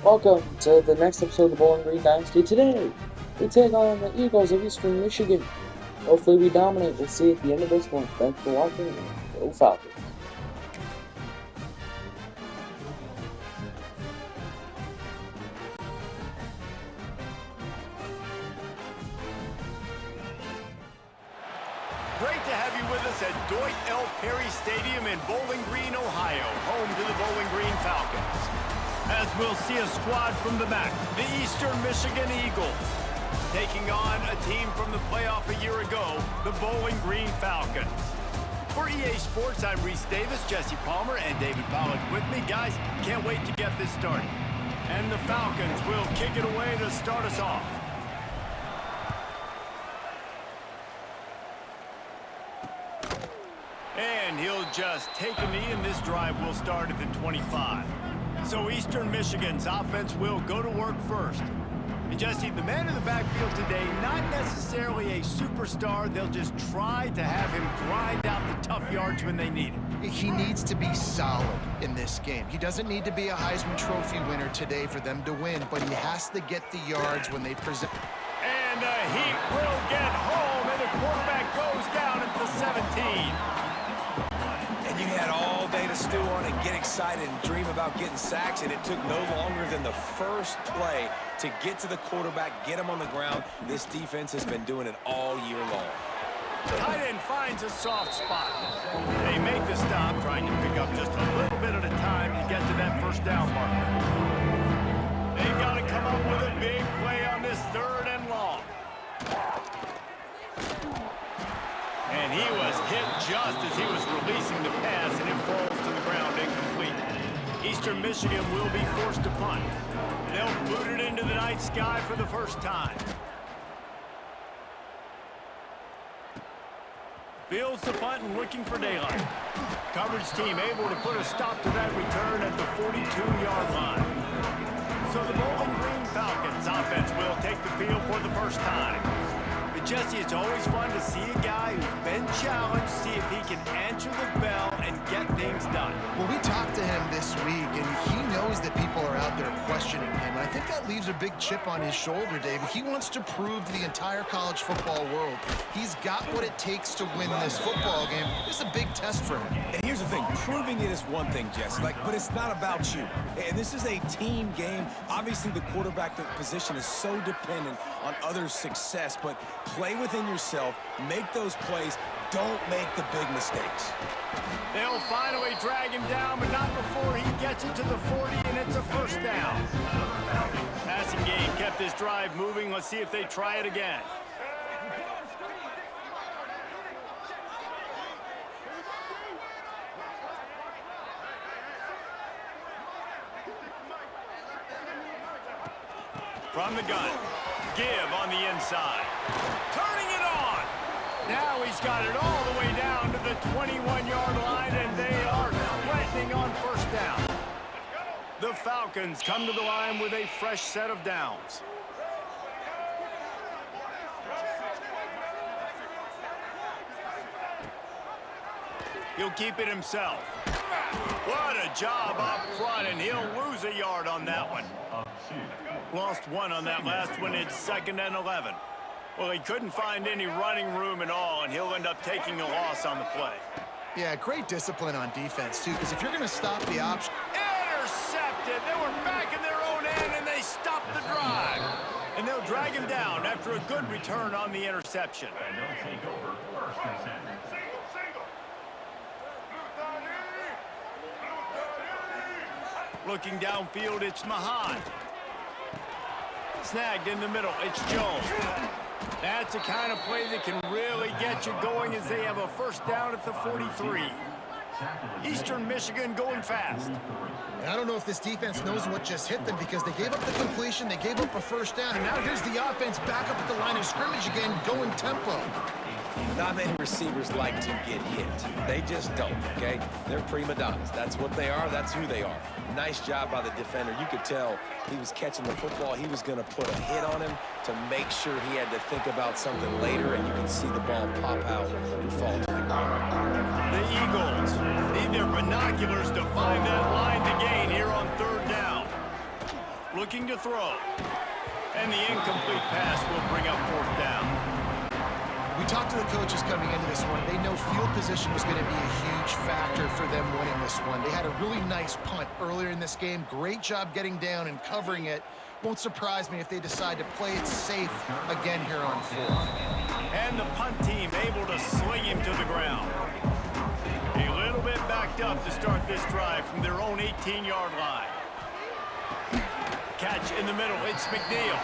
Welcome to the next episode of the Bowling Green Dynasty. Today, we take on the Eagles of Eastern Michigan. Hopefully we dominate. We'll see at the end of this one. Thanks for watching, and go Falcons. Great to have you with us at Dwight L. Perry Stadium in Bowling Green, Ohio, home to the Bowling Green Falcons. As we'll see a squad from the back, the Eastern Michigan Eagles, taking on a team from the playoff a year ago, the Bowling Green Falcons. For EA Sports, I'm Reese Davis, Jesse Palmer, and David Pollock with me. Guys, can't wait to get this started. And the Falcons will kick it away to start us off. And he'll just take a knee, and this drive will start at the 25. So Eastern Michigan's offense will go to work first. And Jesse, the man in the backfield today, not necessarily a superstar. They'll just try to have him grind out the tough yards when they need it. He needs to be solid in this game. He doesn't need to be a Heisman Trophy winner today for them to win, but he has to get the yards when they present. And the Heat will get home, and the quarterback goes down at the 17. And you had all day to stew on and get excited and dream about getting sacks, and it took no longer than the first play to get to the quarterback, get him on the ground. This defense has been doing it all year long. Tight end finds a soft spot. They make the stop, trying to pick up just a little bit at a time to get to that first down marker. They've got to come up with a big play on this 3rd and long. And he was hit just as he was releasing the pass, and it falls to the ground incomplete. Eastern Michigan will be forced to punt. They'll boot it into the night sky for the first time. Fields the punt and looking for daylight. Coverage team able to put a stop to that return at the 42-yard line. So the Bowling Green Falcons offense will take the field for the first time. But Jesse, it's always fun to see a guy who's been challenged, see if he can answer the bell and get things done. Well, we talked to him this week, and he knows that people are out there questioning him. And I think that leaves a big chip on his shoulder, David. He wants to prove to the entire college football world he's got what it takes to win this football game. This is a big test for him. And here's the thing, proving it is one thing, Jesse, but it's not about you. And this is a team game. Obviously, the quarterback position is so dependent on others' success, but play within yourself, make those plays, don't make the big mistakes. They'll finally drag him down, but not before he gets it to the 40, and it's a first down. Passing game kept this drive moving. Let's see if they try it again. From the gun, give on the inside. Turning it on. Now he's got it all the way down to the 21-yard line, and they are threatening on first down. The Falcons come to the line with a fresh set of downs. He'll keep it himself. What a job up front, and he'll lose a yard on that one. Lost one on that last one. It's 2nd and 11. Well, he couldn't find any running room at all, and he'll end up taking a loss on the play. Yeah, great discipline on defense, too, because if you're going to stop the option. Intercepted. They were back in their own end, and they stopped the drive. And they'll drag him down after a good return on the interception. And they'll take over 1st and 10. Looking downfield, it's Mahan. Snagged in the middle, it's Jones. That's the kind of play that can really get you going as they have a first down at the 43. Eastern Michigan going fast. And I don't know if this defense knows what just hit them because they gave up the completion, they gave up a first down, and now here's the offense back up at the line of scrimmage again, going tempo. Not many receivers like to get hit. They just don't, okay? They're prima donnas. That's what they are. That's who they are. Nice job by the defender. You could tell he was catching the football. He was going to put a hit on him to make sure he had to think about something later, and you can see the ball pop out and fall to the ground. The Eagles need their binoculars to find that line to gain here on 3rd down. looking to throw. And the incomplete pass will bring up 4th down. We talked to the coaches coming into this one. They know field position was going to be a huge factor for them winning this one. They had a really nice punt earlier in this game. Great job getting down and covering it. Won't surprise me if they decide to play it safe again here on 4th. And the punt team able to sling him to the ground. A little bit backed up to start this drive from their own 18-yard line. Catch in the middle, it's McNeil.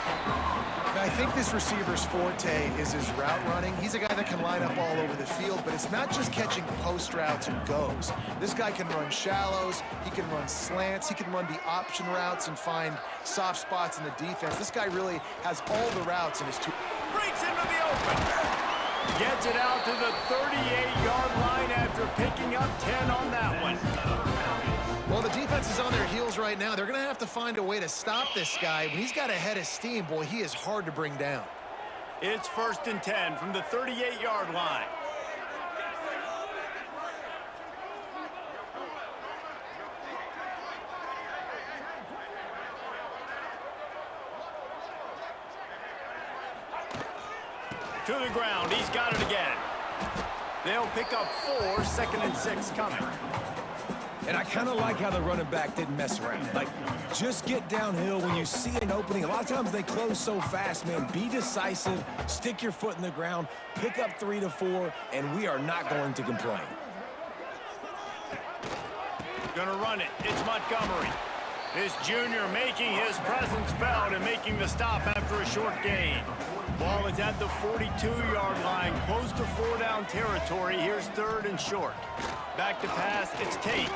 Now, I think this receiver's forte is his route running. He's a guy that can line up all over the field, but it's not just catching post routes and goes. This guy can run shallows, he can run slants, he can run the option routes and find soft spots in the defense. This guy really has all the routes in his two. Breaks into the open. Gets it out to the 38-yard line after picking up 10 on that one. Well, the defense is on their heels right now. They're going to have to find a way to stop this guy. When he's got a head of steam, boy, he is hard to bring down. It's 1st and 10 from the 38-yard line. To the ground, he's got it again. They'll pick up 4, 2nd and 6 coming. And I kind of like how the running back didn't mess around. Like, just get downhill when you see an opening. A lot of times they close so fast, man. Be decisive, stick your foot in the ground, pick up 3 to 4, and we are not going to complain. Gonna run it. It's Montgomery. This junior making his presence felt and making the stop after a short gain. Ball is at the 42-yard line, close to 4-down territory. Here's 3rd and short. Back to pass, it's Tate.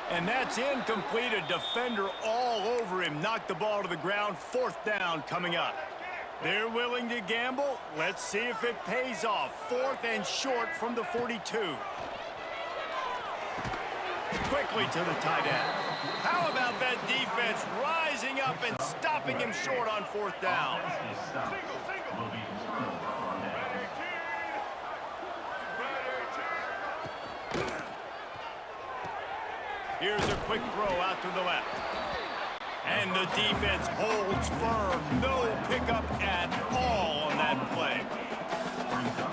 And that's incomplete. A defender all over him. Knocked the ball to the ground. 4th down coming up. They're willing to gamble. Let's see if it pays off. 4th and short from the 42. Quickly to the tight end. How about that defense rising up and stopping him short on 4th down? Here's a quick throw out to the left. And the defense holds firm. No pickup at all on that play.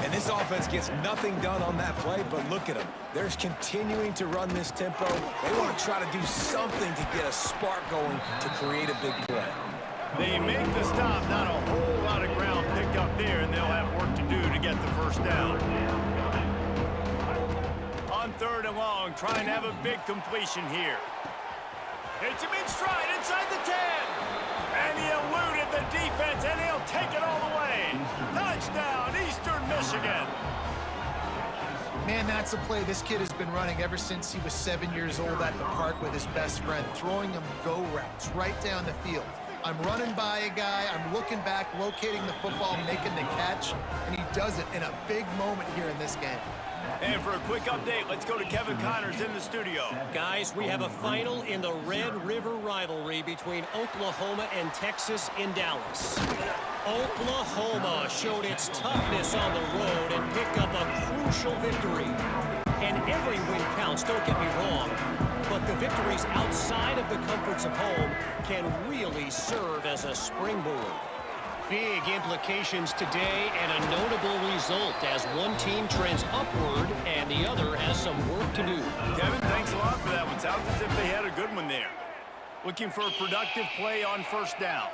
And this offense gets nothing done on that play, but look at them. They're continuing to run this tempo. They want to try to do something to get a spark going to create a big play. They make the stop. Not a whole lot of ground picked up there, and they'll have work to do to get the 1st down. On 3rd and long, trying to have a big completion here. Hits him in stride inside the 10. And he eluded the defense, and he'll take it all the way. Touchdown, Eastern Michigan. Man, that's a play this kid has been running ever since he was 7 years old at the park with his best friend, throwing him go routes right down the field. I'm running by a guy, I'm looking back, locating the football, making the catch, and he does it in a big moment here in this game. And for a quick update, let's go to Kevin Connors in the studio. Guys, we have a final in the Red River rivalry between Oklahoma and Texas in Dallas. Oklahoma showed its toughness on the road and picked up a crucial victory. And every win counts, don't get me wrong, but the victories outside of the comforts of home can really serve as a springboard. Big implications today and a notable result as one team trends upward and the other has some work to do. Kevin, thanks a lot for that one. Sounds as if they had a good one there. Looking for a productive play on 1st down.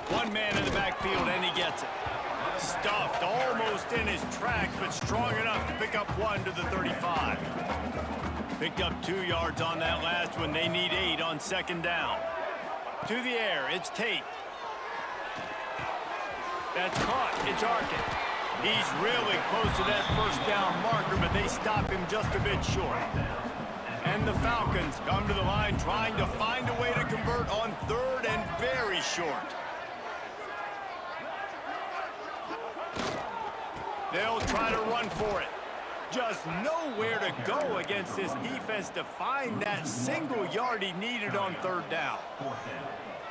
One man in the backfield, and he gets it. Stuffed almost in his tracks, but strong enough to pick up 1 to the 35. Picked up 2 yards on that last one. They need 8 on 2nd down. To the air, it's Tate. That's caught. It's Arkin. He's really close to that 1st down marker, but they stop him just a bit short. And the Falcons come to the line trying to find a way to convert on 3rd and very short. They'll try to run for it. Just nowhere to go against this defense to find that single yard he needed on 3rd down.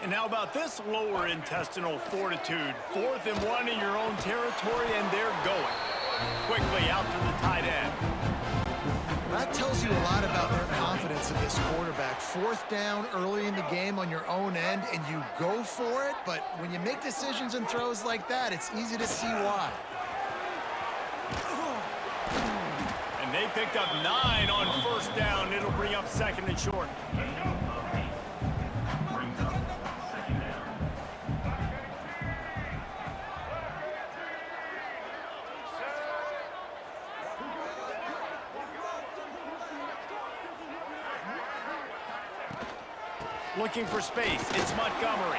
And how about this lower intestinal fortitude? 4th and 1 in your own territory, and they're going. Quickly out to the tight end. That tells you a lot about their confidence in this quarterback. 4th down early in the game on your own end, and you go for it, but when you make decisions and throws like that, it's easy to see why. And they picked up 9 on 1st down. It'll bring up 2nd and short. Looking for space, it's Montgomery.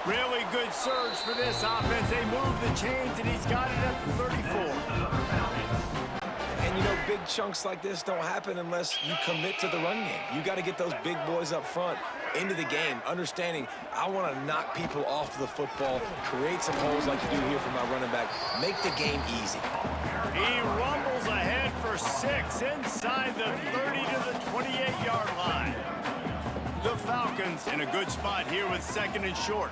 Really good surge for this offense. They move the chains, and he's got it at the 34. And, you know, big chunks like this don't happen unless you commit to the run game. You got to get those big boys up front into the game, understanding I want to knock people off the football, create some holes like you do here for my running back, make the game easy. He rumbles ahead for 6 inside the 30 to the 28-yard line. The Falcons in a good spot here with 2nd and short.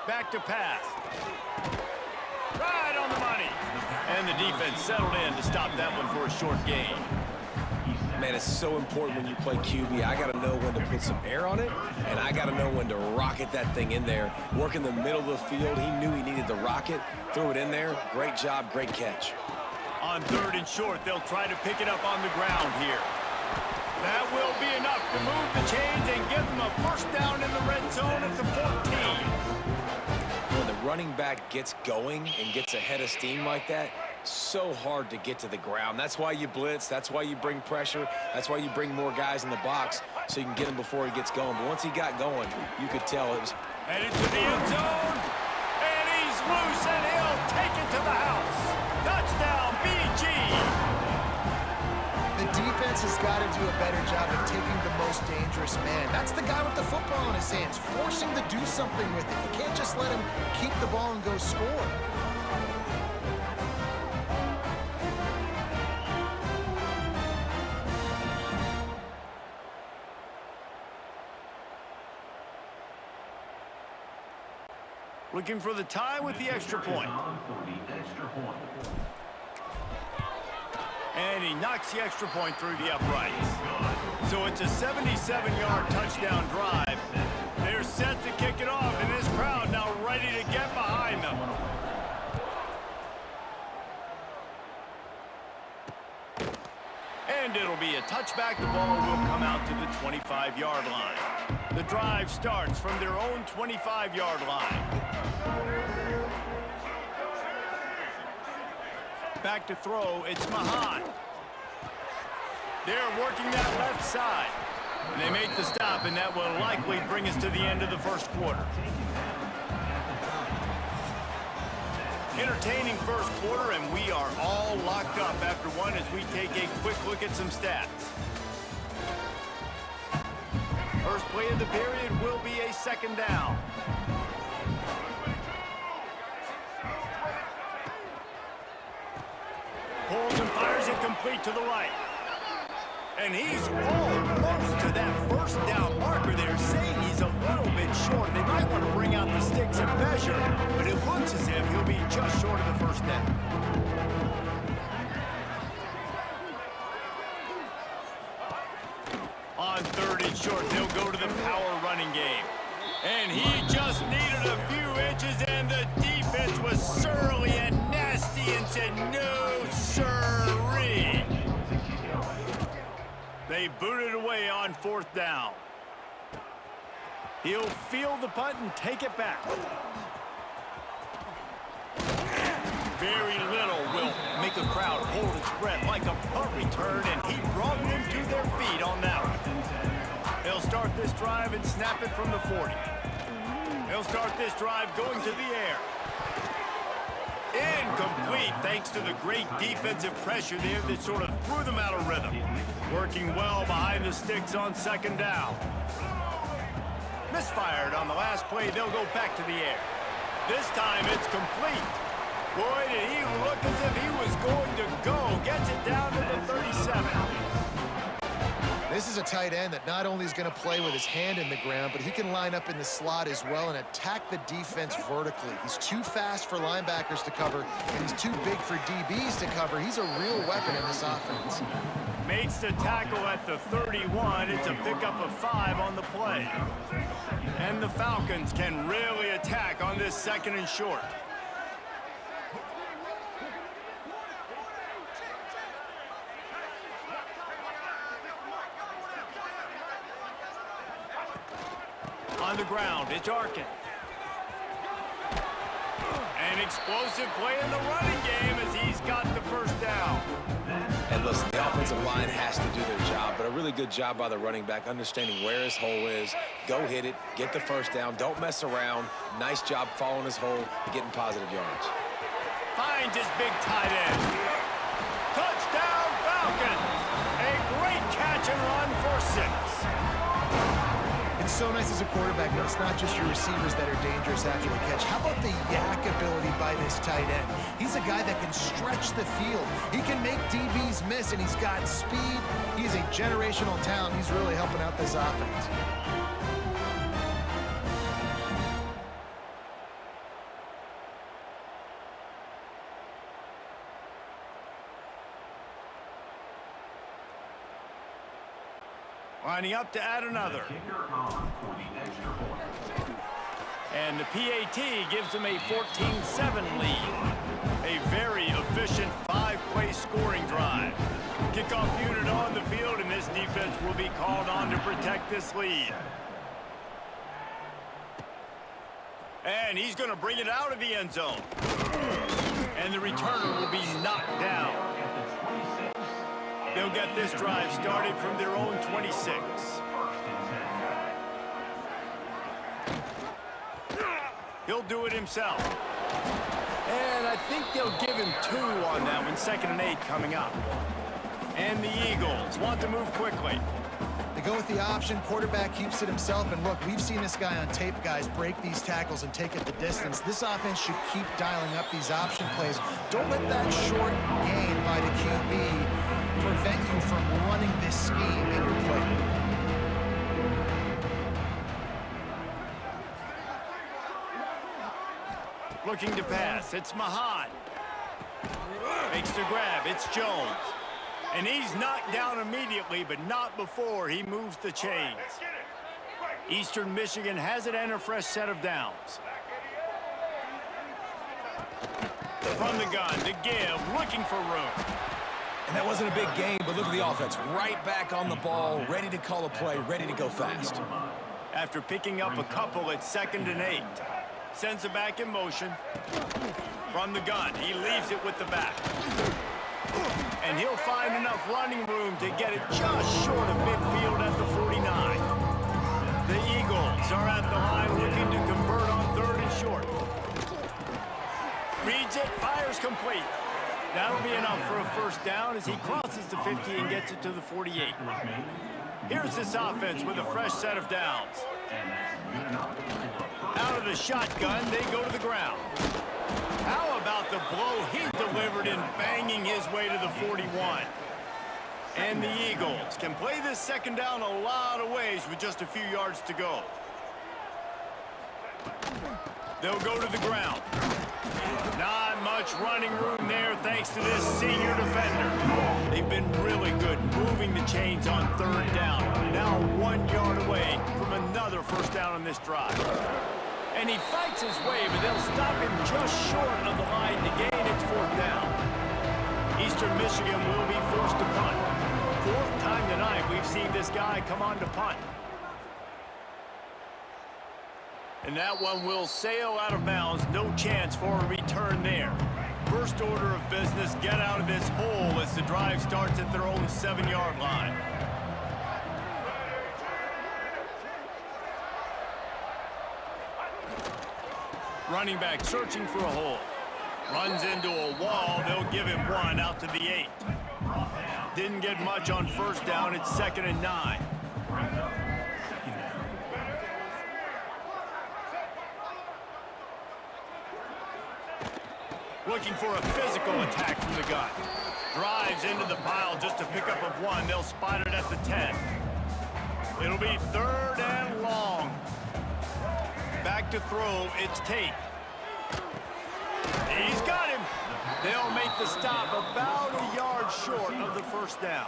Back to pass. Right on the money. And the defense settled in to stop that one for a short gain. Man, it's so important when you play QB. I got to know when to put some air on it, and I got to know when to rocket that thing in there. Work in the middle of the field. He knew he needed the rocket. Threw it in there. Great job, great catch. On 3rd and short, they'll try to pick it up on the ground here. That will be enough to move the chains and give them a 1st down in the red zone at the 14. When the running back gets going and gets ahead of steam like that, so hard to get to the ground. That's why you blitz. That's why you bring pressure. That's why you bring more guys in the box so you can get him before he gets going. But once he got going, you could tell it was... Headed to the end zone. And he's loose, and he'll take it to the house. Touchdown, BG! The defense has got to do a better job of taking the most dangerous man. That's the guy with the football in his hands, forcing to do something with it. You can't just let him keep the ball and go score. Looking for the tie with the extra point. And he knocks the extra point through the uprights. So it's a 77-yard touchdown drive. They're set to kick it off, and this crowd now ready to get behind them. And it'll be a touchback. The ball will come out to the 25-yard line. The drive starts from their own 25-yard line. Back to throw, it's Mahan. They're working that left side. And they make the stop, and that will likely bring us to the end of the 1st quarter. Entertaining 1st quarter, and we are all locked up after one as we take a quick look at some stats. First play of the period will be a 2nd down. Pulls and fires it complete to the right. And he's almost to that 1st down marker. They're saying he's a little bit short. They might want to bring out the sticks and measure, but it looks as if he'll be just short of the 1st down. On 3rd and short, they'll go to the power running game. And he just needed a few inches, and the defense was surly and nasty and said, no, sirree. They booted away on 4th down. He'll field the punt and take it back. Very little will make a crowd hold its breath like a punt return, and he brought them to their feet on that one. They'll start this drive and snap it from the 40. They'll start this drive going to the air. Incomplete, thanks to the great defensive pressure there that sort of threw them out of rhythm. Working well behind the sticks on 2nd down. Misfired on the last play, they'll go back to the air. This time it's complete. Boy, did he look as if he was going to go. Gets it down to the 37. This is a tight end that not only is going to play with his hand in the ground, but he can line up in the slot as well and attack the defense vertically. He's too fast for linebackers to cover, and he's too big for DBs to cover. He's a real weapon in this offense. Makes the tackle at the 31. It's a pickup of 5 on the play. And the Falcons can really attack on this 2nd and short. On the ground, it's Arkin. An explosive play in the running game as he's got the first down. And listen, the offensive line has to do their job, but a really good job by the running back, understanding where his hole is. Go hit it, get the first down, don't mess around. Nice job following his hole, getting positive yards. Finds his big tight end. Touchdown, Falcons! A great catch and run for 6. It's so nice as a quarterback that it's not just your receivers that are dangerous after the catch. How about the yak ability by this tight end? He's a guy that can stretch the field. He can make DBs miss, and he's got speed. He's a generational talent. He's really helping out this offense. Lining up to add another. And the PAT gives them a 14-7 lead. A very efficient 5-play scoring drive. Kickoff unit on the field, and this defense will be called on to protect this lead. And he's going to bring it out of the end zone. And the returner will be knocked down. They'll get this drive started from their own 26. He'll do it himself. And I think they'll give him 2 on that one. 2nd and 8 coming up. And the Eagles want to move quickly. They go with the option. Quarterback keeps it himself. And look, we've seen this guy on tape, guys, break these tackles and take it the distance. This offense should keep dialing up these option plays. Don't let that short gain by the QB prevent you from running this scheme in your play. Looking to pass. It's Mahan. Makes the grab. It's Jones. And he's knocked down immediately, but not before he moves the chains. Eastern Michigan has it and a fresh set of downs. From the gun to give, looking for room. And that wasn't a big game, but look at the offense. Right back on the ball, ready to call a play, ready to go fast. After picking up a couple at 2nd and 8. Sends it back in motion. From the gun, he leaves it with the back. And he'll find enough running room to get it just short of midfield at the 49. The Eagles are at the line looking to convert on 3rd and short. Reads it, fires complete. That'll be enough for a first down as he crosses the 50 and gets it to the 48. Here's this offense with a fresh set of downs. Out of the shotgun, they go to the ground. How about the blow he delivered in banging his way to the 41? And the Eagles can play this 2nd down a lot of ways with just a few yards to go. They'll go to the ground. Not much running room there thanks to this senior defender. They've been really good moving the chains on 3rd down. Now 1 yard away from another first down on this drive. And he fights his way, but they'll stop him just short of the line to gain. It's 4th down. Eastern Michigan will be forced to punt. 4th time tonight we've seen this guy come on to punt. And that one will sail out of bounds. No chance for a return there. First order of business, get out of this hole as the drive starts at their own 7-yard line. Running back searching for a hole. Runs into a wall. They'll give him 1 out to the 8. Didn't get much on first down. It's 2nd and 9. Looking for a physical attack from the gun. Drives into the pile just to pick up of 1. They'll spot it at the 10. It'll be 3rd and long. Back to throw, it's Tate. He's got him. They'll make the stop about a yard short of the 1st down.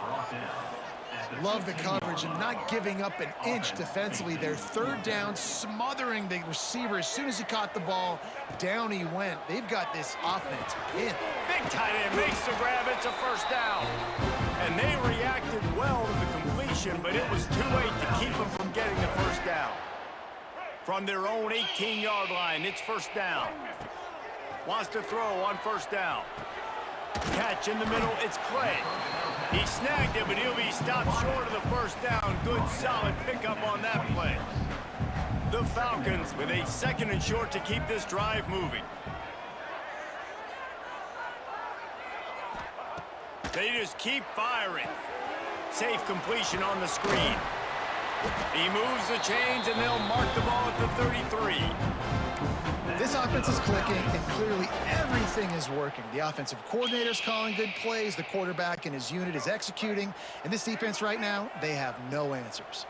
Love the coverage and not giving up an inch defensively. Their 3rd down, smothering the receiver. As soon as he caught the ball, down he went. They've got this offense pinned. Big tight end makes the grab. It's a 1st down. And they reacted well to the completion, but it was too late to keep them from getting the 1st down. From their own 18-yard line, it's 1st down. Wants to throw on 1st down. Catch in the middle, it's Clay. He snagged it, but he'll be stopped short of the 1st down. Good, solid pickup on that play. The Falcons with a 2nd and short to keep this drive moving. They just keep firing. Safe completion on the screen. He moves the chains, and they'll mark the ball at the 33. This offense is clicking, and clearly everything is working. The offensive coordinator's calling good plays. The quarterback and his unit is executing. And this defense right now, they have no answers.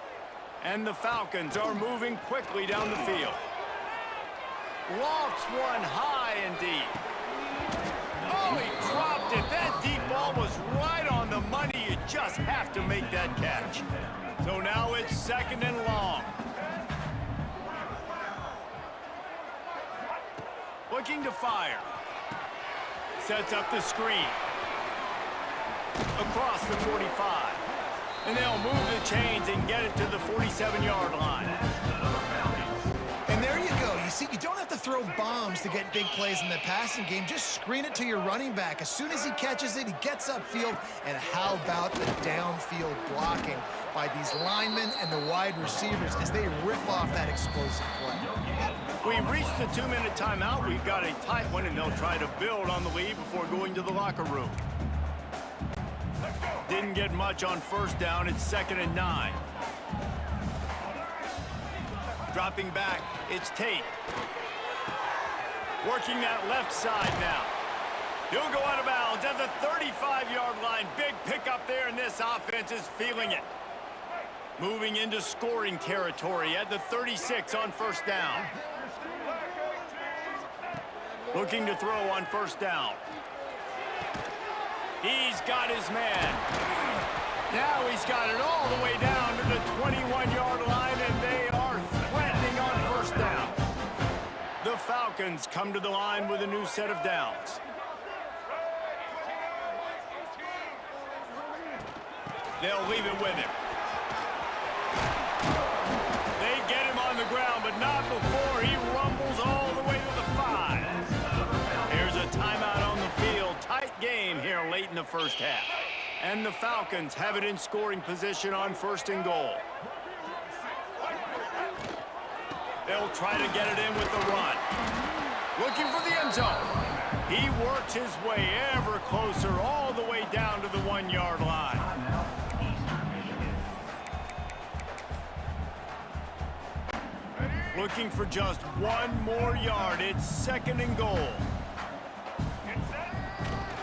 And the Falcons are moving quickly down the field. Lofts one high and deep. Oh, he dropped it. That deep ball was right on the money. You just have to make that catch. So now it's 2nd and long. Looking to fire. Sets up the screen. Across the 45. And they'll move the chains and get it to the 47-yard line. And there you go. You see, you don't have to throw bombs to get big plays in the passing game. Just screen it to your running back. As soon as he catches it, he gets upfield. And how about the downfield blocking by these linemen and the wide receivers as they rip off that explosive play. We've reached the 2-minute timeout. We've got a tight one, and they'll try to build on the lead before going to the locker room. Didn't get much on 1st down. It's 2nd and 9. Dropping back, it's Tate. Working that left side now. He'll go out of bounds at the 35-yard line. Big pickup there, and this offense is feeling it. Moving into scoring territory at the 36 on 1st down. Looking to throw on 1st down. He's got his man. Now he's got it all the way down to the 21-yard line, and they are threatening on 1st down. The Falcons come to the line with a new set of downs. They'll leave it with him. They get him on the ground, but not before he rumbles all the way to the 5. Here's a timeout on the field. Tight game here late in the 1st half. And the Falcons have it in scoring position on 1st and goal. They'll try to get it in with the run. Looking for the end zone. He works his way ever closer all the way down to the 1-yard line. Looking for just 1 more yard. It's 2nd and goal.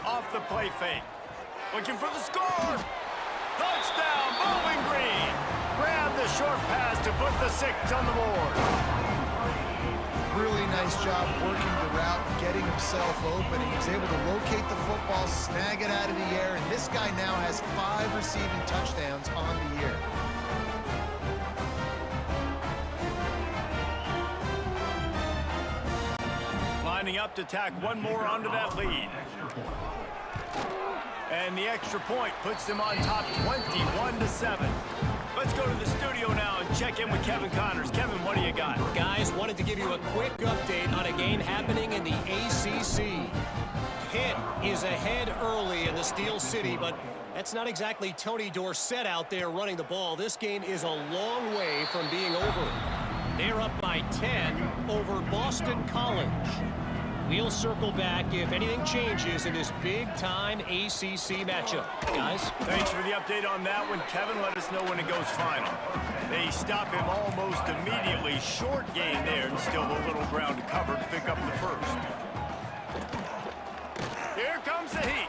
Off the play fake. Looking for the score. Touchdown, Bowling Green. Grab the short pass to put the 6 on the board. Really nice job working the route, getting himself open. He was able to locate the football, snag it out of the air, and this guy now has 5 receiving touchdowns on the year. Lining up to tack 1 more onto that lead. And the extra point puts them on top 21-7. Let's go to the studio now and check in with Kevin Connors. Kevin, what do you got? Guys, wanted to give you a quick update on a game happening in the ACC. Pitt is ahead early in the Steel City, but that's not exactly Tony Dorsett out there running the ball. This game is a long way from being over. They're up by 10 over Boston College. We'll circle back if anything changes in this big-time ACC matchup. Guys? Thanks for the update on that one, Kevin. Let us know when it goes final. They stop him almost immediately. Short gain there, and still a little ground to cover to pick up the 1st. Here comes the heat.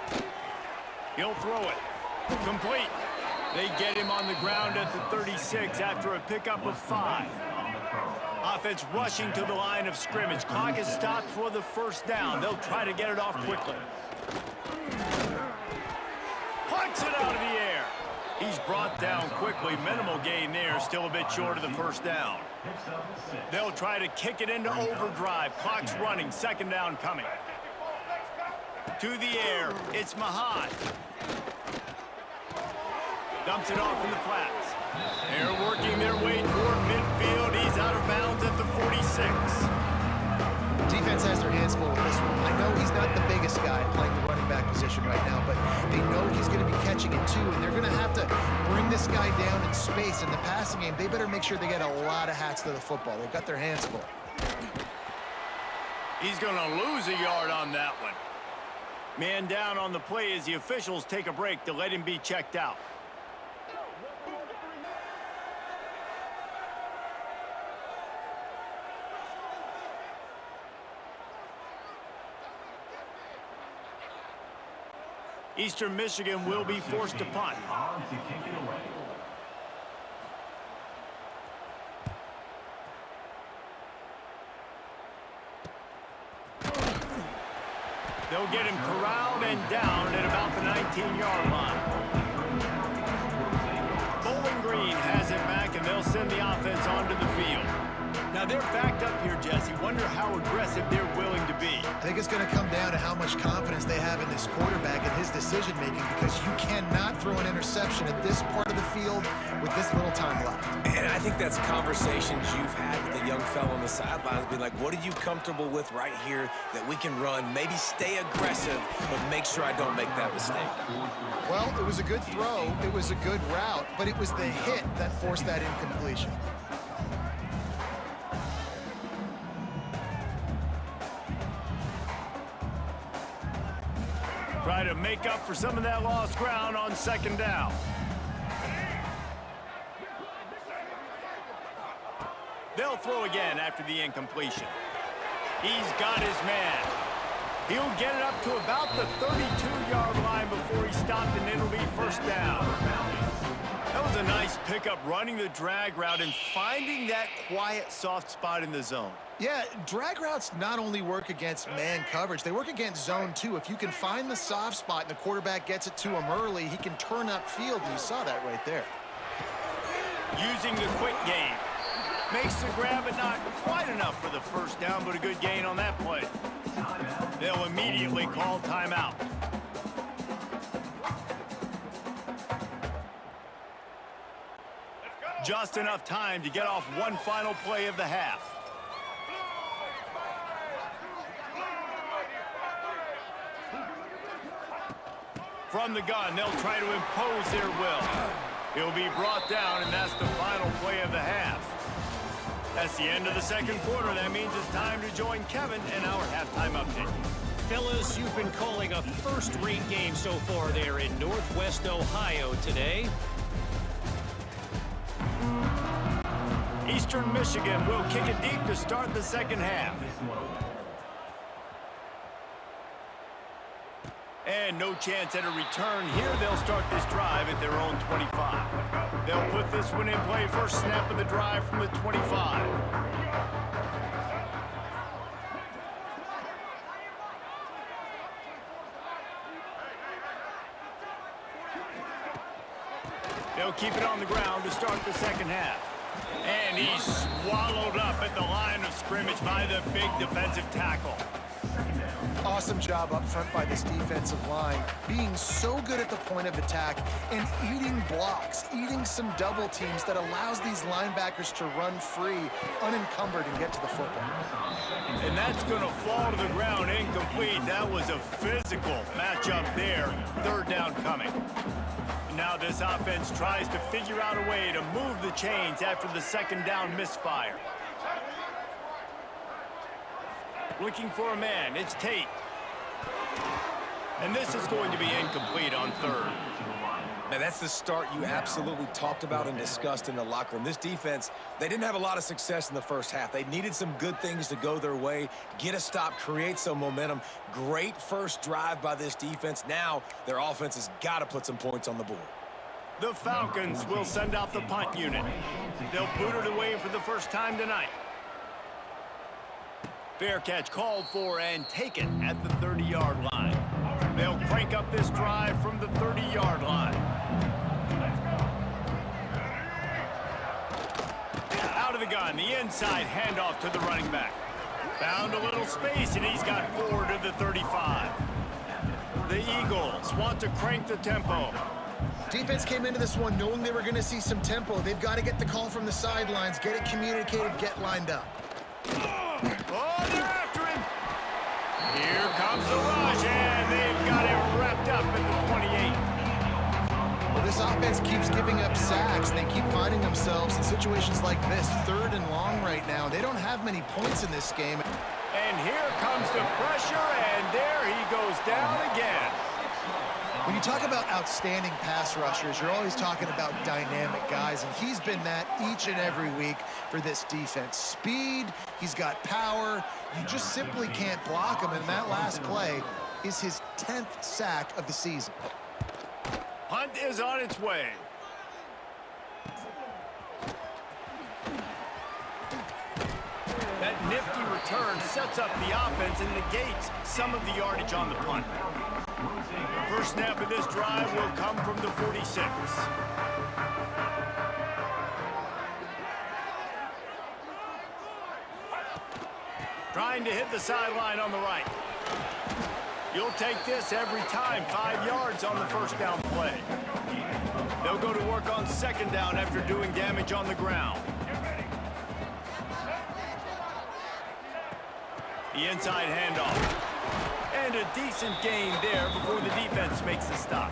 He'll throw it. Complete. They get him on the ground at the 36 after a pickup of 5. Offense rushing to the line of scrimmage. Clock is stopped for the first down. They'll try to get it off quickly. Punts it out of the air. He's brought down quickly. Minimal gain there. Still a bit short of the first down. They'll try to kick it into overdrive. Clock's running. Second down coming. To the air. It's Mahad. Dumps it off in the flats. They're working their way toward midfield. He's out of bounds at the 46. Defense has their hands full with this one. I know he's not the biggest guy playing the running back position right now, but they know he's going to be catching it too, and they're going to have to bring this guy down in space. In the passing game, they better make sure they get a lot of hats to the football. They've got their hands full. He's going to lose a yard on that one. Man down on the play as the officials take a break to let him be checked out. Eastern Michigan will be forced to punt. They'll get him corralled and down at about the 19-yard line. Bowling Green has it back, and they'll send the offense onto the field. Now they're backed up here, Jesse. Wonder how aggressive they're willing to be. I think it's going to come down to how much confidence they have in this quarterback and his decision-making, because you cannot throw an interception at this part of the field with this little time left. And I think that's conversations you've had with the young fellow on the sidelines, being like, what are you comfortable with right here that we can run? Maybe stay aggressive, but make sure I don't make that mistake. Well, it was a good throw. It was a good route, but it was the hit that forced that incompletion. Try to make up for some of that lost ground on second down. They'll throw again after the incompletion. He's got his man. He'll get it up to about the 32-yard line before he stopped, and it'll be first down. That was a nice pickup, running the drag route and finding that quiet, soft spot in the zone. Yeah, drag routes not only work against man coverage, they work against zone too. If you can find the soft spot and the quarterback gets it to him early, he can turn upfield, and you saw that right there. Using the quick game. Makes the grab, but not quite enough for the first down, but a good gain on that play. They'll immediately call timeout. Just enough time to get off one final play of the half. From the gun, they'll try to impose their will. He'll be brought down, and that's the final play of the half. That's the end of the second quarter. That means it's time to join Kevin and our halftime update. Fellas, you've been calling a first-rate game so far there in Northwest Ohio today. Eastern Michigan will kick it deep to start the second half. And no chance at a return here. They'll start this drive at their own 25. They'll put this one in play. First snap of the drive from the 25. They'll keep it on the ground to start the second half. And he's swallowed up at the line of scrimmage by the big defensive tackle. Awesome job up front by this defensive line, being so good at the point of attack and eating blocks, eating some double teams that allows these linebackers to run free, unencumbered, and get to the football. And that's going to fall to the ground incomplete. That was a physical matchup there. Third down coming. Now this offense tries to figure out a way to move the chains after the second down misfire. Looking for a man. It's Tate. And this is going to be incomplete on third. Now, that's the start you absolutely talked about and discussed in the locker room. This defense, they didn't have a lot of success in the first half. They needed some good things to go their way, get a stop, create some momentum. Great first drive by this defense. Now, their offense has got to put some points on the board. The Falcons will send out the punt unit. They'll boot it away for the first time tonight. Fair catch called for and taken at the 30-yard line. They'll crank up this drive from the 30-yard line. Out of the gun, the inside handoff to the running back. Found a little space, and he's got 4 to the 35. The Eagles want to crank the tempo. Defense came into this one knowing they were going to see some tempo. They've got to get the call from the sidelines, get it communicated, get lined up. Oh, they're after him. Here comes the rush, and they've got it wrapped up at the 28. Well, this offense keeps giving up sacks. They keep finding themselves in situations like this, 3rd and long right now. They don't have many points in this game. And here comes the pressure, and there he goes down again. When you talk about outstanding pass rushers, you're always talking about dynamic guys, and he's been that each and every week for this defense. Speed, he's got power. You just simply can't block him, and that last play is his 10th sack of the season. Punt is on its way. That nifty return sets up the offense and negates some of the yardage on the punt. First snap of this drive will come from the 46. Trying to hit the sideline on the right. You'll take this every time. 5 yards on the first down play. They'll go to work on second down after doing damage on the ground. The inside handoff. And a decent gain there before the defense makes the stop.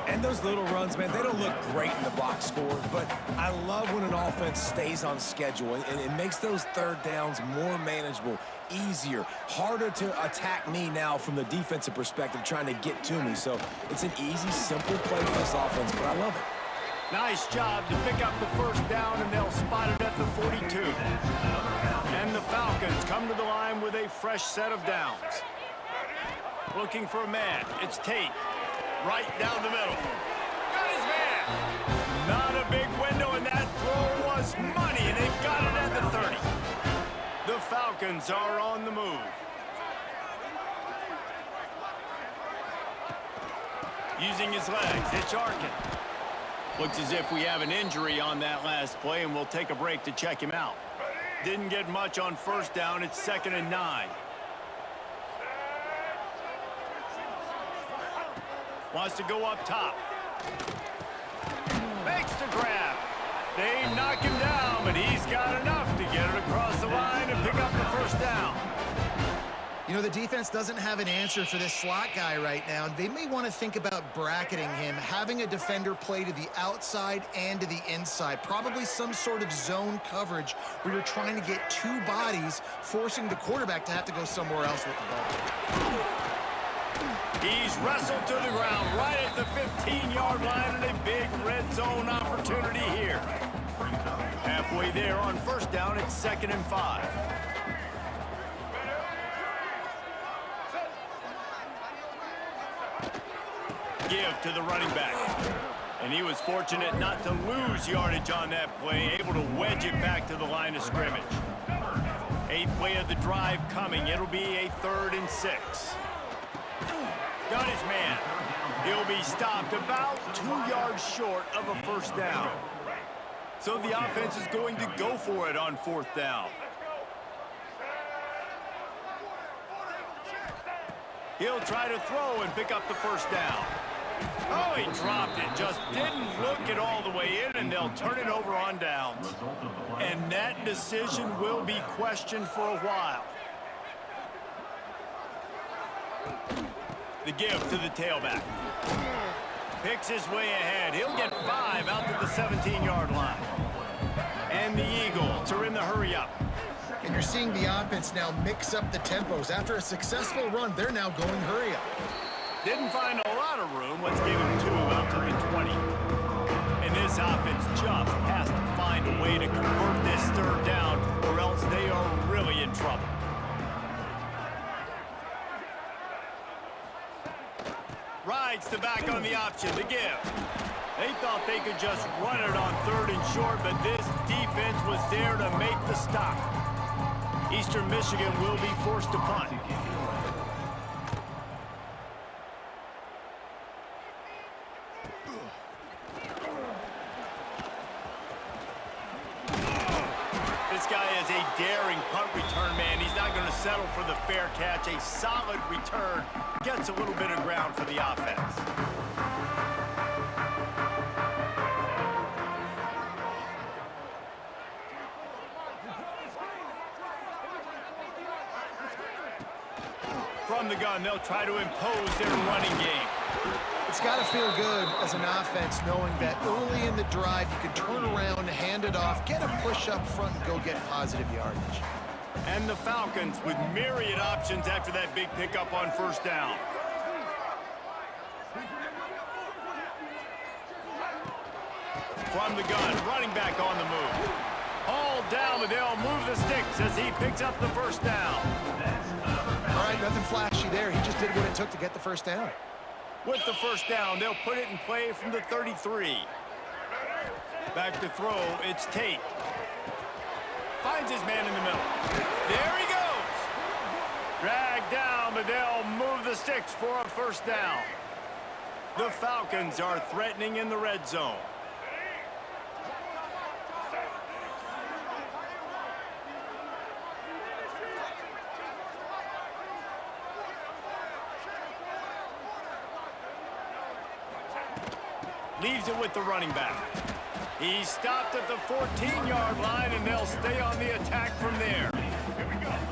And those little runs, man, they don't look great in the box score, but I love when an offense stays on schedule, and it makes those third downs more manageable, easier, harder to attack me now from the defensive perspective trying to get to me. So it's an easy, simple play for this offense, but I love it. Nice job to pick up the first down, and they'll spot it at the 42. And the Falcons come to the line with a fresh set of downs. Looking for a man. It's Tate. Right down the middle. Got his man. Not a big window, and that throw was money, and they've got it at the 30. The Falcons are on the move. Using his legs, it's Arkin. Looks as if we have an injury on that last play, and we'll take a break to check him out. Didn't get much on first down. It's 2nd and 9. Wants to go up top. Makes the grab. They knock him down, but he's got enough to get it across the line and pick up the first down. You know, the defense doesn't have an answer for this slot guy right now. They may want to think about bracketing him, having a defender play to the outside and to the inside. Probably some sort of zone coverage where you're trying to get 2 bodies, forcing the quarterback to have to go somewhere else with the ball. He's wrestled to the ground right at the 15-yard line, and a big red zone opportunity here. Halfway there on first down, it's 2nd and 5. Give to the running back. And he was fortunate not to lose yardage on that play, able to wedge it back to the line of scrimmage. 8th play of the drive coming. It'll be a 3rd and 6. Got his man. He'll be stopped about 2 yards short of a first down. So the offense is going to go for it on 4th down. He'll try to throw and pick up the first down. Oh, he dropped it. Just didn't look it all the way in, and they'll turn it over on downs. And that decision will be questioned for a while. The give to the tailback. Picks his way ahead. He'll get 5 out to the 17-yard line. And the Eagles are in the hurry-up. And you're seeing the offense now mix up the tempos. After a successful run, they're now going hurry-up. Didn't find a lot of room. Let's give him 2 out to the 20. And this offense just has to find a way to convert this 3rd down, or else they are really in trouble. Rides the back on the option, the give. They thought they could just run it on 3rd and short, but this defense was there to make the stop. Eastern Michigan will be forced to punt. This guy is a daring punt return man. He's not going to settle for the fair catch. A solid return gets a little bit of ground for the offense. From the gun, they'll try to impose their running game. It's got to feel good as an offense knowing that early in the drive you can turn around, hand it off, get a push up front, and go get positive yardage. And the Falcons with myriad options after that big pickup on 1st down. From the gun, running back on the move. Hauled down, but they'll move the sticks as he picks up the 1st down. All right, nothing flashy there. He just did what it took to get the 1st down. With the 1st down, they'll put it in play from the 33. Back to throw, it's Tate. Finds his man in the middle. There he goes. Dragged down, but they'll move the sticks for a 1st down. The Falcons are threatening in the red zone. Leaves it with the running back. He stopped at the 14-yard line, and they'll stay on the attack from there.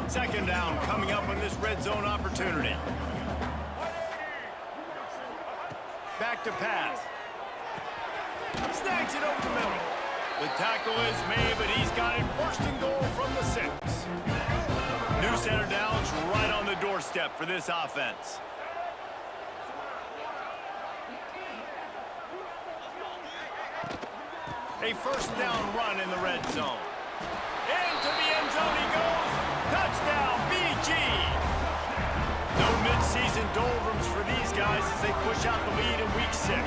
2nd down coming up on this red zone opportunity. Back to pass. Snags it over the middle. The tackle is made, but he's got it 1st and goal from the 6. New center downs right on the doorstep for this offense. A 1st down run in the red zone. Into the end zone he goes. Touchdown, BG. No midseason doldrums for these guys as they push out the lead in week 6.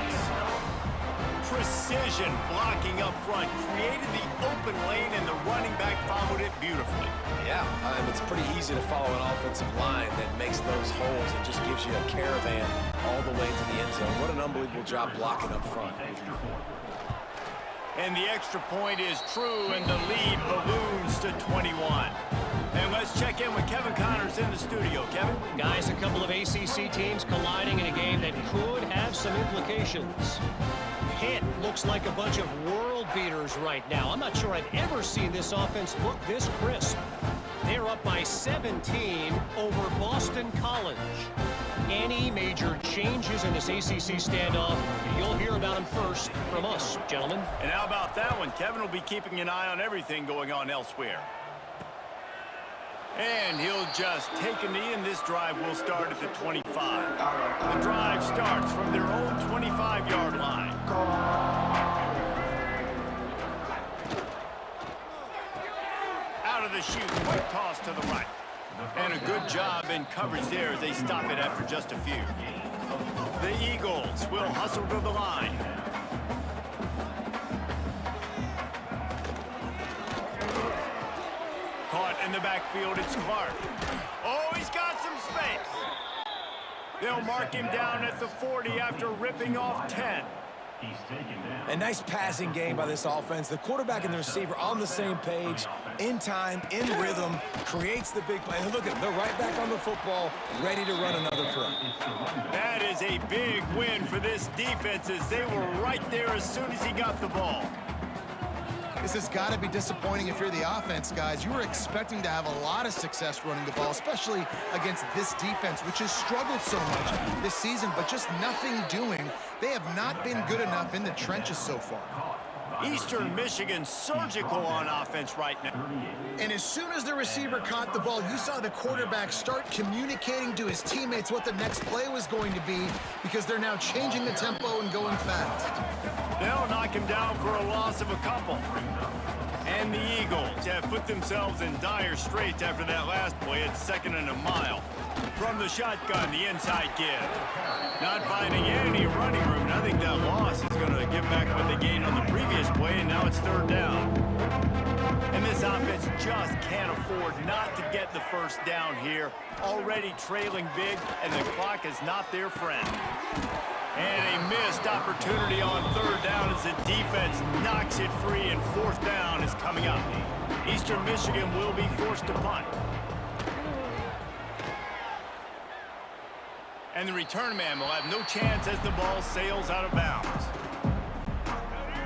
Precision blocking up front created the open lane, and the running back followed it beautifully. Yeah, it's pretty easy to follow an offensive line that makes those holes and just gives you a caravan all the way to the end zone. What an unbelievable job blocking up front. And the extra point is true, and the lead balloons to 21. And let's check in with Kevin Connors in the studio. Kevin? Guys, a couple of ACC teams colliding in a game that could have some implications. Pitt looks like a bunch of world beaters right now. I'm not sure I've ever seen this offense look this crisp. They're up by 17 over Boston College. Any major changes in this ACC standoff, you'll hear about them first from us, gentlemen. And how about that one? Kevin will be keeping an eye on everything going on elsewhere. And he'll just take a knee, and this drive will start at the 25. The drive starts from their own 25-yard line. Out of the chute, quick toss to the right. And a good job in coverage there as they stop it after just a few. The Eagles will hustle to the line. Caught in the backfield, it's Clark. Oh, he's got some space. They'll mark him down at the 40 after ripping off 10. A nice passing game by this offense. The quarterback and the receiver on the same page, in time, in rhythm, creates the big play. And look at them, they're right back on the football, ready to run another play. That is a big win for this defense as they were right there as soon as he got the ball. This has got to be disappointing if you're the offense, guys. You were expecting to have a lot of success running the ball, especially against this defense, which has struggled so much this season, but just nothing doing. They have not been good enough in the trenches so far. Eastern Michigan surgical on offense right now. And as soon as the receiver caught the ball, you saw the quarterback start communicating to his teammates what the next play was going to be, because they're now changing the tempo and going fast. They'll knock him down for a loss of a couple. And the Eagles have put themselves in dire straits after that last play at 2nd and a mile. From the shotgun, the inside give. Not finding any running room. I think that loss is going to give back what they gained on the previous play, and now it's 3rd down. And this offense just can't afford not to get the first down here. Already trailing big, and the clock is not their friend. And a missed opportunity on 3rd down as the defense knocks it free, and 4th down is coming up. Eastern Michigan will be forced to punt. And the return man will have no chance as the ball sails out of bounds.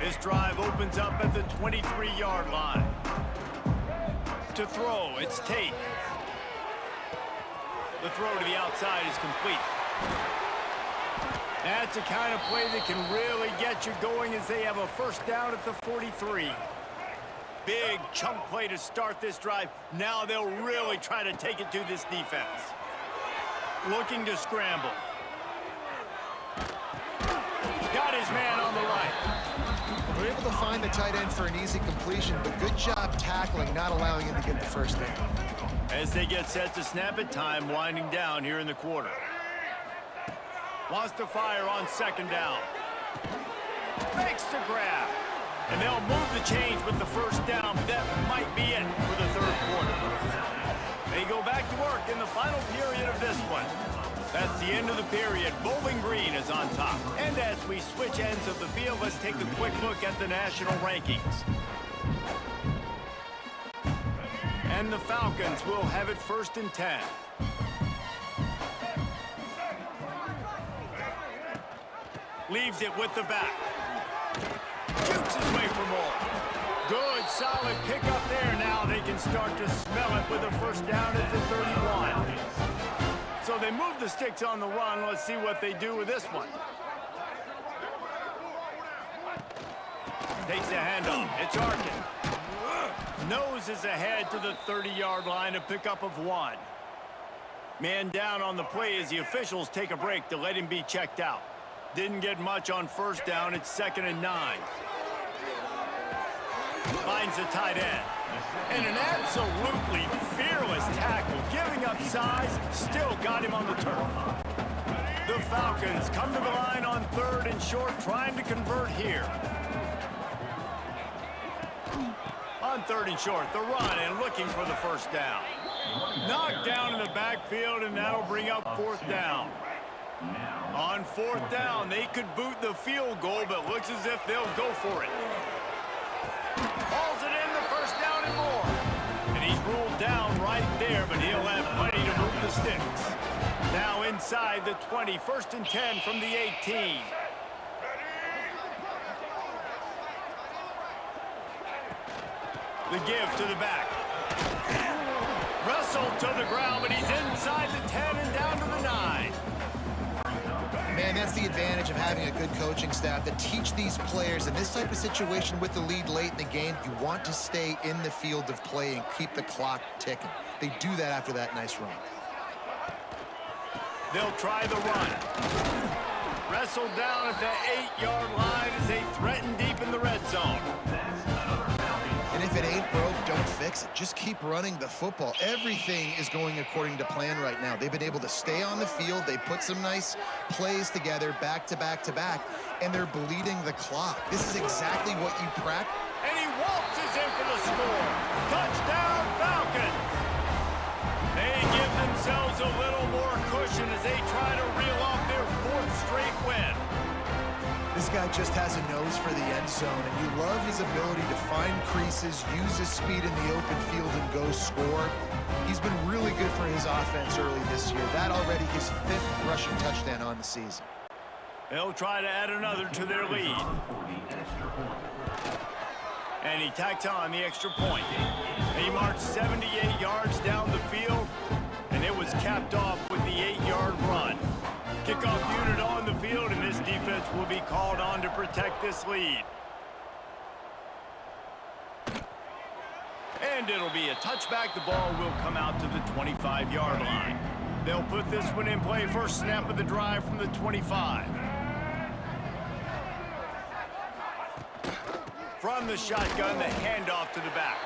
This drive opens up at the 23-yard line. To throw, it's Tate. The throw to the outside is complete. That's the kind of play that can really get you going as they have a 1st down at the 43. Big chunk play to start this drive. Now they'll really try to take it to this defense. Looking to scramble. Got his man on the right. We're able to find the tight end for an easy completion, but good job tackling, not allowing him to get the first down. As they get set to snap it, time winding down here in the quarter. Wants to fire on 2nd down. Makes the grab. And they'll move the chains with the 1st down, but that might be it for the 3rd quarter. They go back to work in the final period of this one. That's the end of the period. Bowling Green is on top. And as we switch ends of the field, let's take a quick look at the national rankings. And the Falcons will have it 1st and 10. Leaves it with the back. Shoots his way for more. Good, solid pickup there. Now they can start to smell it with a 1st down at the 31. So they move the sticks on the run. Let's see what they do with this one. Takes the handoff. It's Arkin. Noses ahead to the 30-yard line, a pickup of 1. Man down on the play as the officials take a break to let him be checked out. Didn't get much on 1st down. It's 2nd and 9. Finds the tight end. And an absolutely fearless tackle. Giving up size, still got him on the turf. The Falcons come to the line on 3rd and short, trying to convert here. On 3rd and short, the run and looking for the 1st down. Knocked down in the backfield, and that'll bring up 4th down. On 4th down, they could boot the field goal, but looks as if they'll go for it. Hauls it in, the 1st down and more. And he's ruled down right there, but he'll have plenty to move the sticks. Now inside the 20, 1st and 10 from the 18. The give to the back. Wrestled to the ground, but he's inside the 10 and down to the 9. Man, that's the advantage of having a good coaching staff that teach these players in this type of situation with the lead late in the game. You want to stay in the field of play and keep the clock ticking. They do that after that nice run. They'll try the run. Wrestled down at the 8-yard line as they threaten deep in the red zone. And if it ain't broke, don't fix it. Just keep running the football. Everything is going according to plan right now. They've been able to stay on the field. They put some nice plays together back to back to back, and they're bleeding the clock. This is exactly what you practice. And he waltzes in for the score. Touchdown, Falcons. They give themselves a little more cushion as they try to reel off their 4th straight win. This guy just has a nose for the end zone, and you love his ability to find creases, use his speed in the open field, and go score. He's been really good for his offense early this year. That already his 5th rushing touchdown on the season. They'll try to add another to their lead. And he tacks on the extra point. He marched 78 yards down the field, and it was capped off with the 8-yard run. Kickoff unit on the field, and this defense will be called on to protect this lead. And it'll be a touchback. The ball will come out to the 25-yard line. They'll put this one in play. First snap of the drive from the 25. From the shotgun, the handoff to the back.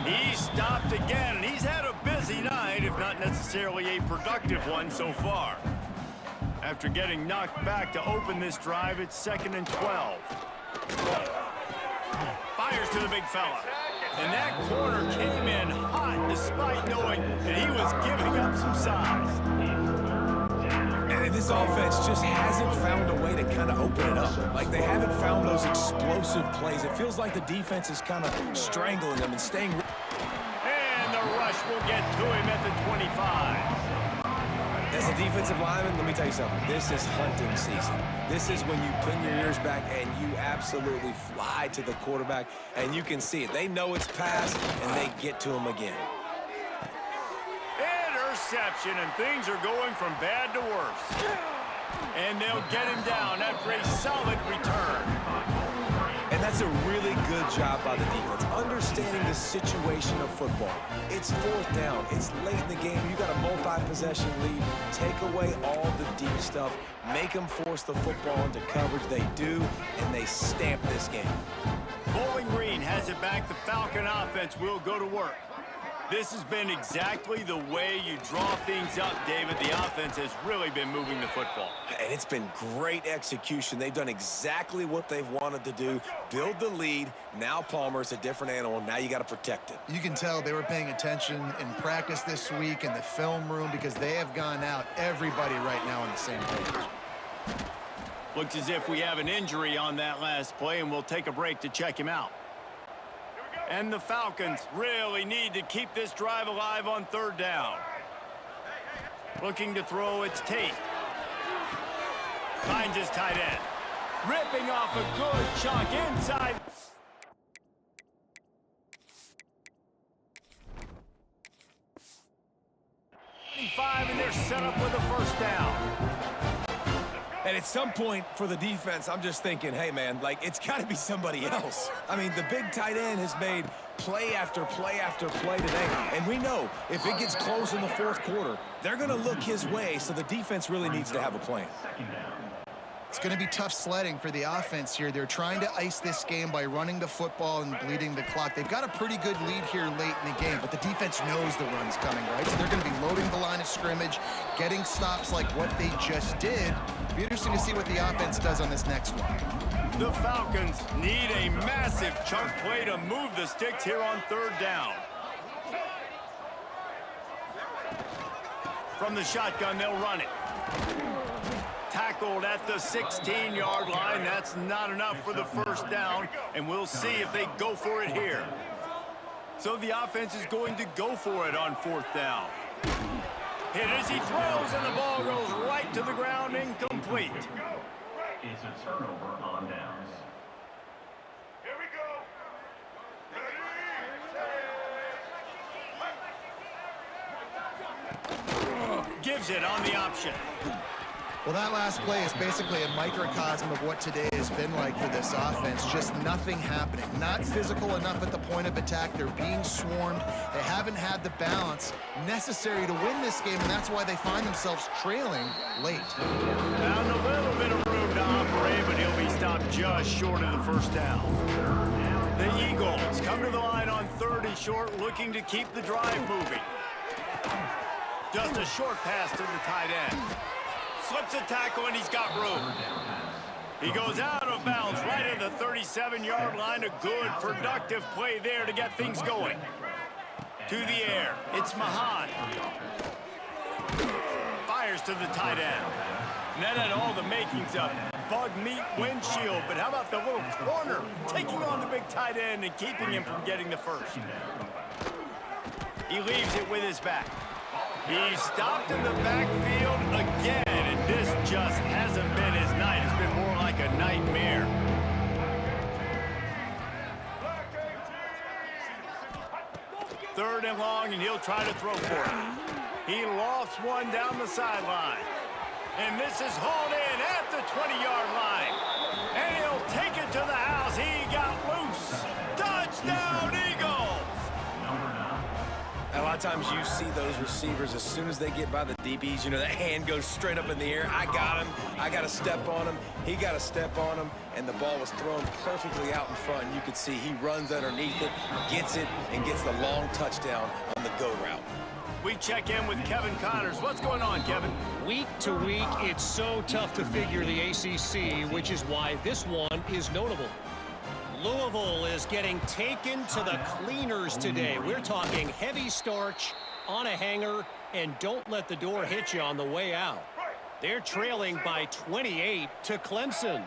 He stopped again, and he's had a busy night, if not necessarily a productive one so far. After getting knocked back to open this drive, it's 2nd and 12. Fires to the big fella. And that corner came in hot despite knowing that he was giving up some size. And this offense just hasn't found a way to kind of open it up. Like, they haven't found those explosive plays. It feels like the defense is kind of strangling them and staying. And the rush will get to him at the 25. As a defensive lineman, let me tell you something. This is hunting season. This is when you pin your ears back and you absolutely fly to the quarterback, and you can see it. They know it's passed, and they get to him again. Interception, and things are going from bad to worse. And they'll get him down after a solid return. And that's a really good job by the defense, understanding the situation of football. It's 4th down. It's late in the game. You got a multi-possession lead. Take away all the deep stuff. Make them force the football into coverage. They do, and they stamp this game. Bowling Green has it back. The Falcon offense will go to work. This has been exactly the way you draw things up, David. The offense has really been moving the football. And it's been great execution. They've done exactly what they've wanted to do. Build the lead. Now Palmer's a different animal. Now you got to protect it. You can tell they were paying attention in practice this week in the film room because they have gone out, everybody right now on the same page. Looks as if we have an injury on that last play, and we'll take a break to check him out. And the Falcons really need to keep this drive alive on 3rd down. Looking to throw, it's Tate. Finds his tight end. Ripping off a good chunk inside. And they're set up with a 1st down. And at some point for the defense, I'm just thinking, hey, man, like, it's got to be somebody else. I mean, the big tight end has made play after play after play today. And we know if it gets close in the 4th quarter, they're going to look his way, so the defense really needs to have a plan. It's going to be tough sledding for the offense here. They're trying to ice this game by running the football and bleeding the clock. They've got a pretty good lead here late in the game, but the defense knows the run's coming, right? So they're going to be loading the line of scrimmage, getting stops like what they just did. It'll be interesting to see what the offense does on this next one. The Falcons need a massive chunk play to move the sticks here on 3rd down. From the shotgun, they'll run it. Tackled at the 16-yard line. That's not enough for the 1st down, and we'll see if they go for it here. So the offense is going to go for it on 4th down. Hit as he throws, and the ball goes right to the ground, incomplete. It's a turnover on downs. Here we go. Gives it on the option. Well, that last play is basically a microcosm of what today has been like for this offense. Just nothing happening. Not physical enough at the point of attack. They're being swarmed. They haven't had the balance necessary to win this game, and that's why they find themselves trailing late. Found a little bit of room to operate, but he'll be stopped just short of the 1st down. The Eagles come to the line on 3rd and short, looking to keep the drive moving. Just a short pass to the tight end. Slips a tackle, and he's got room. He goes out of bounds right at the 37-yard line. A good, productive play there to get things going. To the air, it's Mahan. Fires to the tight end. And that had all the makings of bug meat windshield, but how about the little corner taking on the big tight end and keeping him from getting the 1st? He leaves it with his back. He stopped in the backfield again, and this just hasn't been his night. It's been more like a nightmare. Third and long, and he'll try to throw for it. He lofts one down the sideline. And this is hauled in at the 20-yard line. And he'll take it to the house. He got loose. Touchdown, Eagles! I lot of times you see those receivers, as soon as they get by the DBs, you know, that hand goes straight up in the air. I got him. I got to step on him. He got to step on him. And the ball was thrown perfectly out in front. And you could see he runs underneath it, gets it, and gets the long touchdown on the go route. We check in with Kevin Connors. What's going on, Kevin? Week to week, it's so tough to figure the ACC, which is why this one is notable. Louisville is getting taken to the cleaners today. We're talking heavy starch on a hanger, and don't let the door hit you on the way out. They're trailing by 28 to Clemson.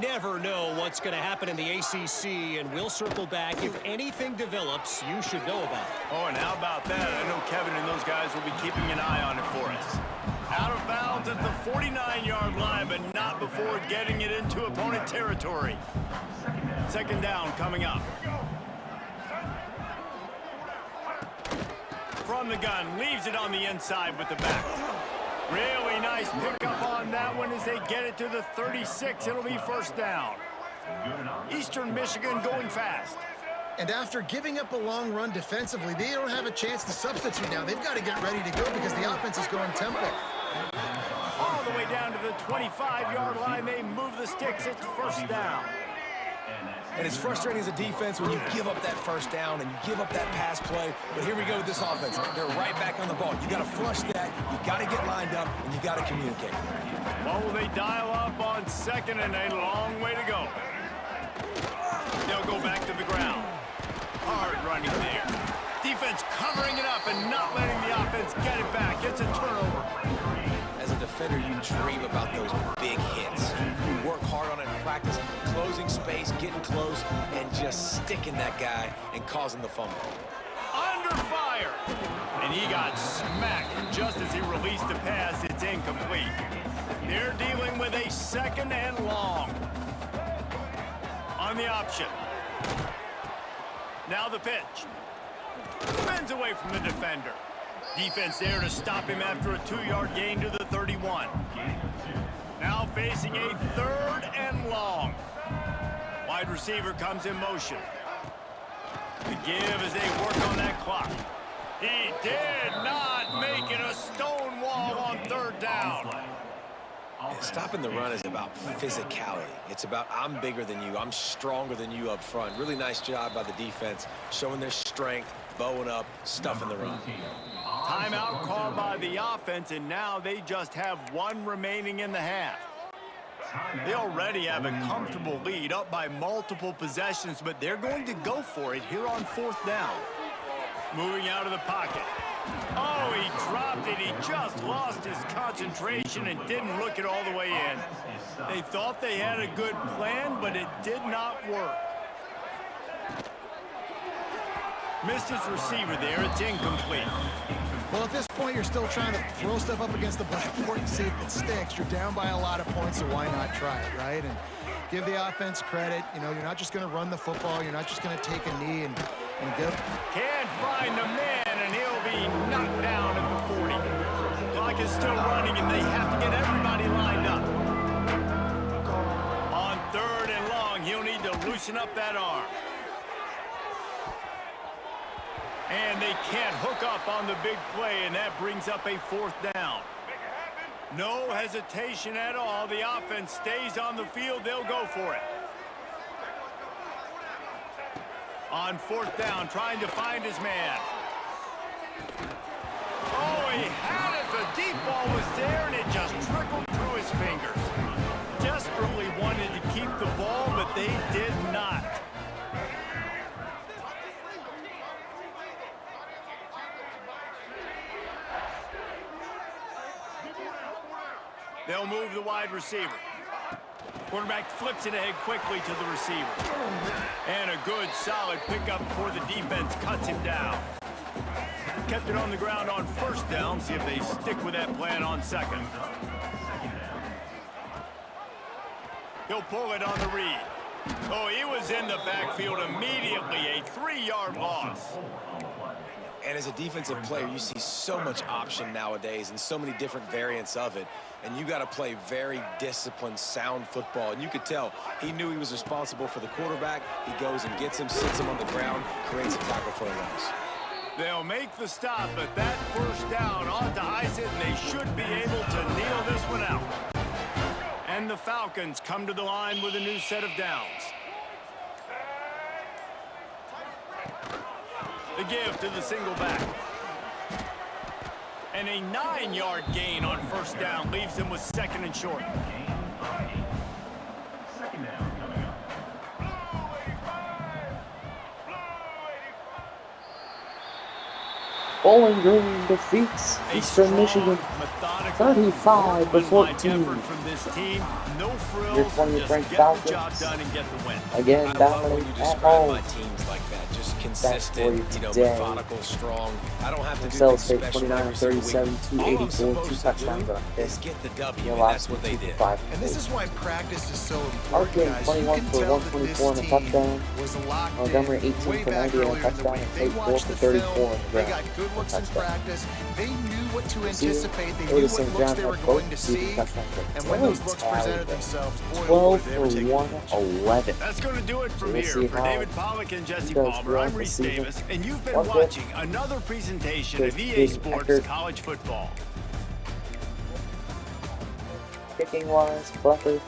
Never know what's going to happen in the ACC, and we'll circle back if anything develops you should know about. Oh, and how about that? I know Kevin and those guys will be keeping an eye on it for us. Out of bounds at the 49-yard line, but not before getting it into opponent territory. Second down coming up. From the gun, leaves it on the inside with the back. Really nice pickup on that one as they get it to the 36. It'll be first down. Eastern Michigan going fast. And after giving up a long run defensively, they don't have a chance to substitute now. They've got to get ready to go because the offense is going tempo. All the way down to the 25-yard line. They move the sticks. It's first down. And it's frustrating as a defense when you give up that first down and you give up that pass play. But here we go with this offense. They're right back on the ball. You got to flush that. You got to get lined up, and you got to communicate. Well, they dial up on second and a long way to go. They'll go back to the ground. Hard running there. Defense covering it up and not letting the offense get it back. It's a turnover. As a defender, you dream about those big hits. You work hard on it in practice, closing space, getting close, and just sticking that guy and causing the fumble. Under fire. And he got smacked just as he released the pass. It's incomplete. They're dealing with a second and long. On the option. Now the pitch. Spins away from the defender. Defense there to stop him after a 2-yard gain to the 31. Now facing a third and long. Wide receiver comes in motion. The give as they work on that clock. He did not make it a stone wall on third down. And stopping the run is about physicality. It's about I'm bigger than you. I'm stronger than you up front. Really nice job by the defense, showing their strength, bowing up, stuffing the run. Timeout called by the offense, and now they just have one remaining in the half. They already have a comfortable lead, up by multiple possessions, but they're going to go for it here on fourth down. Moving out of the pocket. Oh, he dropped it. He just lost his concentration and didn't look it all the way in. They thought they had a good plan, but it did not work. Missed his receiver there. It's incomplete. Well, at this point, you're still trying to throw stuff up against the blackboard and see if it sticks. You're down by a lot of points, so why not try it, right? And give the offense credit. You know, you're not just going to run the football. You're not just going to take a knee and get... Can't find the man, and he'll be knocked down at the 40. Clock is still running, and they have to get everybody lined up. On third and long, he'll need to loosen up that arm. And they can't hook up on the big play, and that brings up a fourth down. No hesitation at all. The offense stays on the field. They'll go for it. On fourth down, trying to find his man. Oh, he had it. The deep ball was there, and it just trickled through his fingers. Desperately wanted to keep the ball, but they did not. They'll move the wide receiver. Quarterback flips it ahead quickly to the receiver. And a good, solid pickup before the defense cuts him down. Kept it on the ground on first down. See if they stick with that plan on second. He'll pull it on the read. Oh, he was in the backfield immediately. A 3-yard loss. And as a defensive player, you see so much option nowadays and so many different variants of it. And you got to play very disciplined, sound football. And you could tell he knew he was responsible for the quarterback. He goes and gets him, sits him on the ground, creates a tackle for a loss. They'll make the stop, but that first down ought to ice it, and they should be able to kneel this one out. And the Falcons come to the line with a new set of downs. The give to the single back. And a 9-yard gain on first down leaves them with 2nd and short. Gain of 8. Second down coming up. Bowling Green defeats Eastern Michigan 35-14. From this team, no frills, Your 20th just ranked get Falcons. the job done and get the win. Again, I love when you dominating at describe home. my teams like that. Just for you consistent, today. methodical, strong. I don't have to do Themselves things take special 29 every single 37, week. All I'm 284, 2 supposed to touchdowns do on is get the W, Your and last that's what they did. 5. And this is why practice is so Art important, getting guys. 21 You can for tell that 124 and a this touchdown. team was locked Montgomery in 18 way for back 90 and a earlier in the touchdown, week. and They Tate 4 watched for the 34 film. on the They ground. got good looks in Touchdown. practice. They knew what to See, anticipate. They knew Otis what St. looks John they were had going both to receiving see. touchdowns. And when those looks presented themselves, boy, 12 they for were taking 111. That's going to do it from We'll here. see For how David Pollock and Jesse he does Palmer, throughout I'm the Reese season. Davis, and you've been One bit. watching another presentation of EA Getting Sports accurate. College Football. Kicking wise, Blether,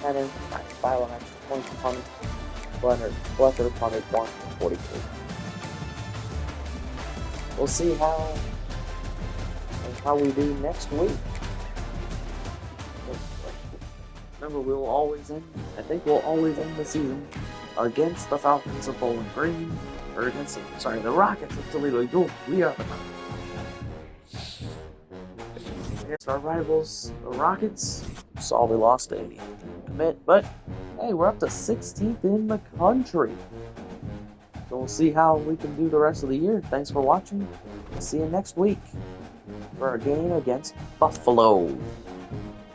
Henner, 95 on extra points punted. Blether punted 1 for 42. We'll see how we do next week. Remember, I think we'll always end the season against the Falcons of Bowling Green, or against the Rockets of Toledo. We are the Rockets. Against our rivals, the Rockets, saw we lost a commit, but hey, we're up to 16th in the country. So we'll see how we can do the rest of the year. Thanks for watching. See you next week for our game against Buffalo.